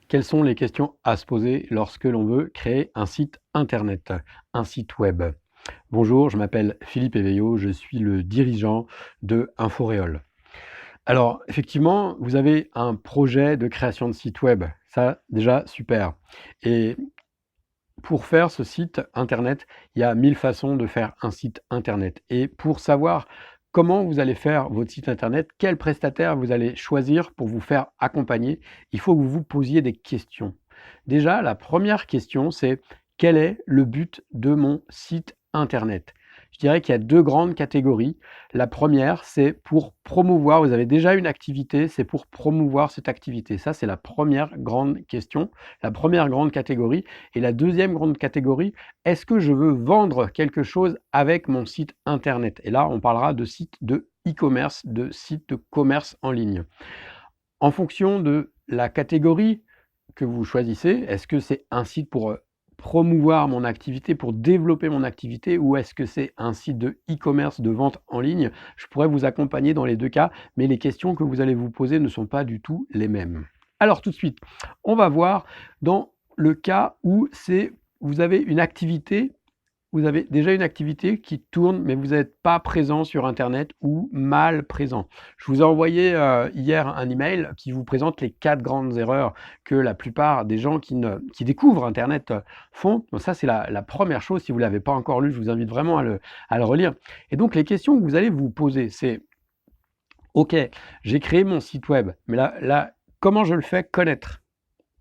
Quelles sont les questions à se poser lorsque l'on veut créer un site internet, un site web? Bonjour, je m'appelle Philippe Éveillot, je suis le dirigeant de Inforéol. Alors, effectivement, vous avez un projet de création de site web. Ça, déjà, super. Et pour faire ce site internet, il y a 1000 façons de faire un site internet. Et pour savoir comment vous allez faire votre site internet, quel prestataire vous allez choisir pour vous faire accompagner, il faut que vous vous posiez des questions. Déjà, la première question, c'est quel est le but de mon site internet? Je dirais qu'il y a deux grandes catégories. La première, c'est pour promouvoir, vous avez déjà une activité, c'est pour promouvoir cette activité. Ça, c'est la première grande question, la première grande catégorie. Et la deuxième grande catégorie, est-ce que je veux vendre quelque chose avec mon site internet? Et là, on parlera de sites de e-commerce, de sites de commerce en ligne. En fonction de la catégorie que vous choisissez, est-ce que c'est un site pour promouvoir mon activité, pour développer mon activité, ou est-ce que c'est un site de e-commerce, de vente en ligne? Je pourrais vous accompagner dans les deux cas, mais les questions que vous allez vous poser ne sont pas du tout les mêmes. Alors tout de suite, on va voir dans le cas où vous avez une activité, vous avez déjà une activité qui tourne, mais vous n'êtes pas présent sur internet ou mal présent. Je vous ai envoyé hier un email qui vous présente les 4 grandes erreurs que la plupart des gens qui découvrent internet font. Donc ça, c'est la première chose. Si vous ne l'avez pas encore lu, je vous invite vraiment à le relire. Et donc les questions que vous allez vous poser, c'est OK, j'ai créé mon site web, mais là, comment je le fais connaître?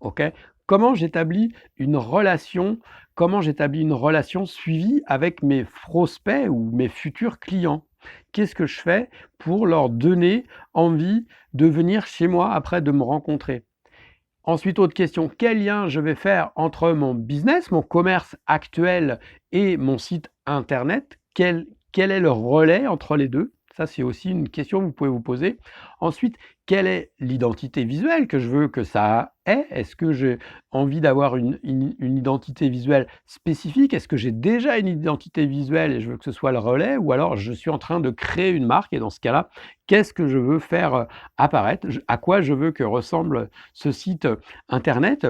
OK? Comment j'établis une relation suivie avec mes prospects ou mes futurs clients? Qu'est-ce que je fais pour leur donner envie de venir chez moi après de me rencontrer? Ensuite, autre question, quel lien je vais faire entre mon business, mon commerce actuel et mon site internet? Quel est le relais entre les deux? Ça, c'est aussi une question que vous pouvez vous poser. Ensuite, quelle est l'identité visuelle que je veux que ça ait? Est-ce que j'ai envie d'avoir une identité visuelle spécifique? Est-ce que j'ai déjà une identité visuelle et je veux que ce soit le relais? Ou alors je suis en train de créer une marque et dans ce cas-là, qu'est-ce que je veux faire apparaître? À quoi je veux que ressemble ce site internet?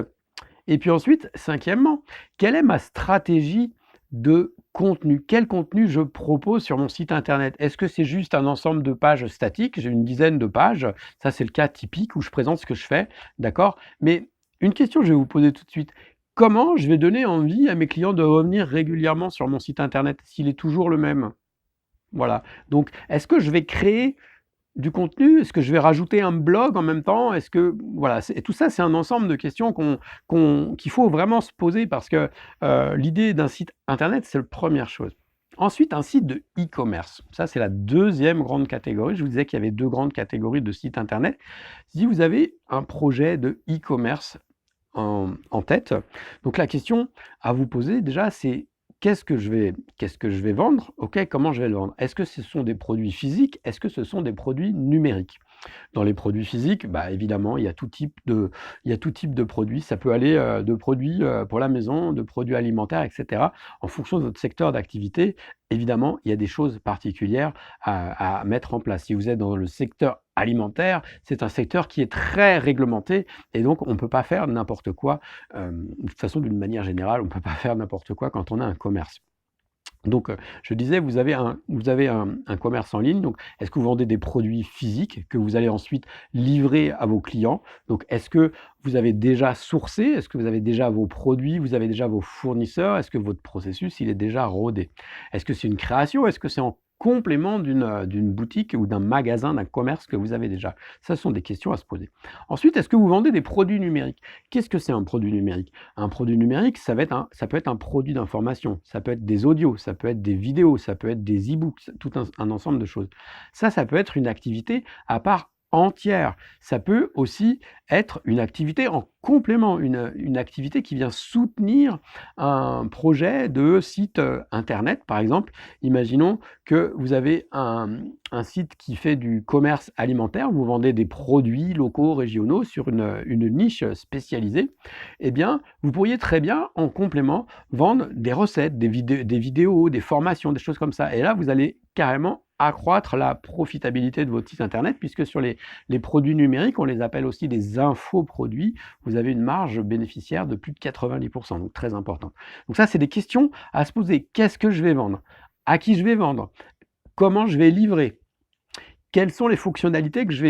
Et puis ensuite, cinquièmement, quelle est ma stratégie de contenu? Quel contenu je propose sur mon site internet? Est-ce que c'est juste un ensemble de pages statiques? J'ai une dizaine de pages, ça c'est le cas typique où je présente ce que je fais, d'accord? Mais une question que je vais vous poser tout de suite, comment je vais donner envie à mes clients de revenir régulièrement sur mon site internet s'il est toujours le même? Voilà, donc est-ce que je vais créer du contenu? Est-ce que je vais rajouter un blog en même temps? Est-ce que voilà, tout ça, c'est un ensemble de questions qu'il faut vraiment se poser parce que, l'idée d'un site internet, c'est la première chose. Ensuite, un site de e-commerce. Ça, c'est la deuxième grande catégorie. Je vous disais qu'il y avait 2 grandes catégories de sites internet. Si vous avez un projet de e-commerce en tête, donc la question à vous poser déjà, c'est qu'est-ce que je vais vendre? OK, comment je vais le vendre? Est-ce que ce sont des produits physiques? Est-ce que ce sont des produits numériques? Dans les produits physiques, bah, évidemment, il y a tout type de produits. Ça peut aller, de produits, pour la maison, de produits alimentaires et cetera. En fonction de votre secteur d'activité, évidemment, il y a des choses particulières à mettre en place. Si vous êtes dans le secteur alimentaire, c'est un secteur qui est très réglementé et donc on ne peut pas faire n'importe quoi. De toute façon, d'une manière générale, on ne peut pas faire n'importe quoi quand on a un commerce. Donc, je disais, vous avez un commerce en ligne, donc est-ce que vous vendez des produits physiques que vous allez ensuite livrer à vos clients? Donc est-ce que vous avez déjà sourcé? Est-ce que vous avez déjà vos produits? Vous avez déjà vos fournisseurs? Est-ce que votre processus, il est déjà rodé? Est-ce que c'est une création? Est-ce que c'est en complément d'une boutique ou d'un magasin, d'un commerce que vous avez déjà? Ça, ce sont des questions à se poser. Ensuite, est-ce que vous vendez des produits numériques? Qu'est-ce que c'est un produit numérique? Un produit numérique, ça peut être un produit d'information, ça peut être des audios, ça peut être des vidéos, ça peut être des e-books, tout un ensemble de choses. Ça peut être une activité à part entière. Ça peut aussi être une activité en complément, une activité qui vient soutenir un projet de site internet, par exemple. Imaginons que vous avez un site qui fait du commerce alimentaire, vous vendez des produits locaux, régionaux sur une niche spécialisée. Eh bien, vous pourriez très bien, en complément, vendre des recettes, des vidéos, des formations, des choses comme ça. Et là, vous allez carrément accroître la profitabilité de votre site internet, puisque sur les produits numériques, on les appelle aussi des infoproduits, vous avez une marge bénéficiaire de plus de 90%, donc très importante. Donc ça, c'est des questions à se poser. Qu'est-ce que je vais vendre? À qui je vais vendre? Comment je vais livrer? Quelles sont les fonctionnalités que je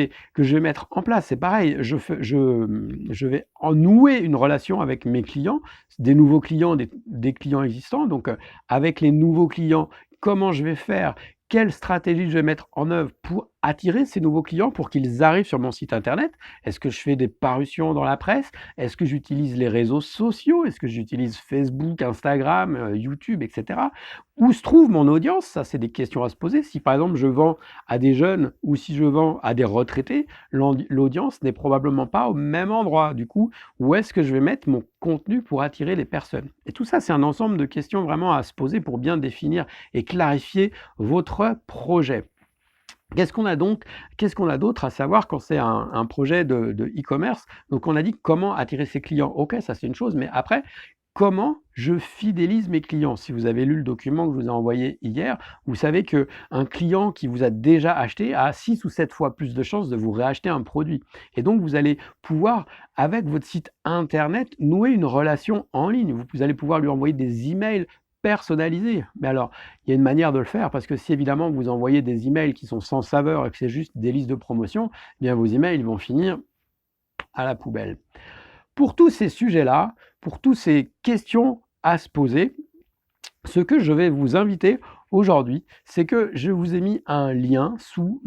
vais mettre en place? C'est pareil, je vais en nouer une relation avec mes clients, des nouveaux clients, des clients existants. Donc, avec les nouveaux clients, comment je vais faire? Quelle stratégie je vais mettre en œuvre pour attirer ces nouveaux clients, pour qu'ils arrivent sur mon site internet? Est-ce que je fais des parutions dans la presse? Est-ce que j'utilise les réseaux sociaux? Est-ce que j'utilise Facebook, Instagram, YouTube, et cetera? Où se trouve mon audience? Ça, c'est des questions à se poser. Si par exemple je vends à des jeunes ou si je vends à des retraités, l'audience n'est probablement pas au même endroit. Du coup, où est-ce que je vais mettre mon contenu pour attirer les personnes? Et tout ça, c'est un ensemble de questions vraiment à se poser pour bien définir et clarifier votre projet. Qu'est-ce qu'on a d'autre à savoir quand c'est un projet de e-commerce? Donc on a dit comment attirer ses clients. OK, ça c'est une chose, mais après, comment je fidélise mes clients? Si vous avez lu le document que je vous ai envoyé hier, vous savez qu'un client qui vous a déjà acheté a 6 ou 7 fois plus de chances de vous réacheter un produit. Et donc vous allez pouvoir, avec votre site internet, nouer une relation en ligne. Vous allez pouvoir lui envoyer des emails personnalisés. Mais alors, il y a une manière de le faire, parce que si évidemment vous envoyez des emails qui sont sans saveur et que c'est juste des listes de promotion, eh bien vos emails vont finir à la poubelle. Pour tous ces sujets-là, pour toutes ces questions à se poser, ce que je vais vous inviter aujourd'hui, c'est que je vous ai mis un lien sous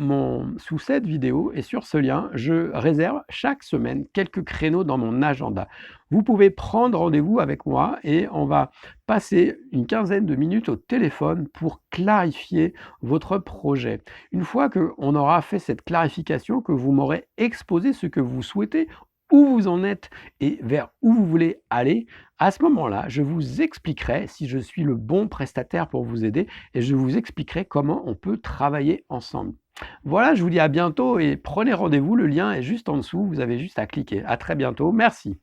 cette vidéo, et sur ce lien, je réserve chaque semaine quelques créneaux dans mon agenda. Vous pouvez prendre rendez-vous avec moi et on va passer une quinzaine de minutes au téléphone pour clarifier votre projet. Une fois qu'on aura fait cette clarification, que vous m'aurez exposé ce que vous souhaitez, où vous en êtes et vers où vous voulez aller, à ce moment-là, je vous expliquerai si je suis le bon prestataire pour vous aider, et je vous expliquerai comment on peut travailler ensemble. Voilà, je vous dis à bientôt et prenez rendez-vous, le lien est juste en dessous, vous avez juste à cliquer. À très bientôt, merci.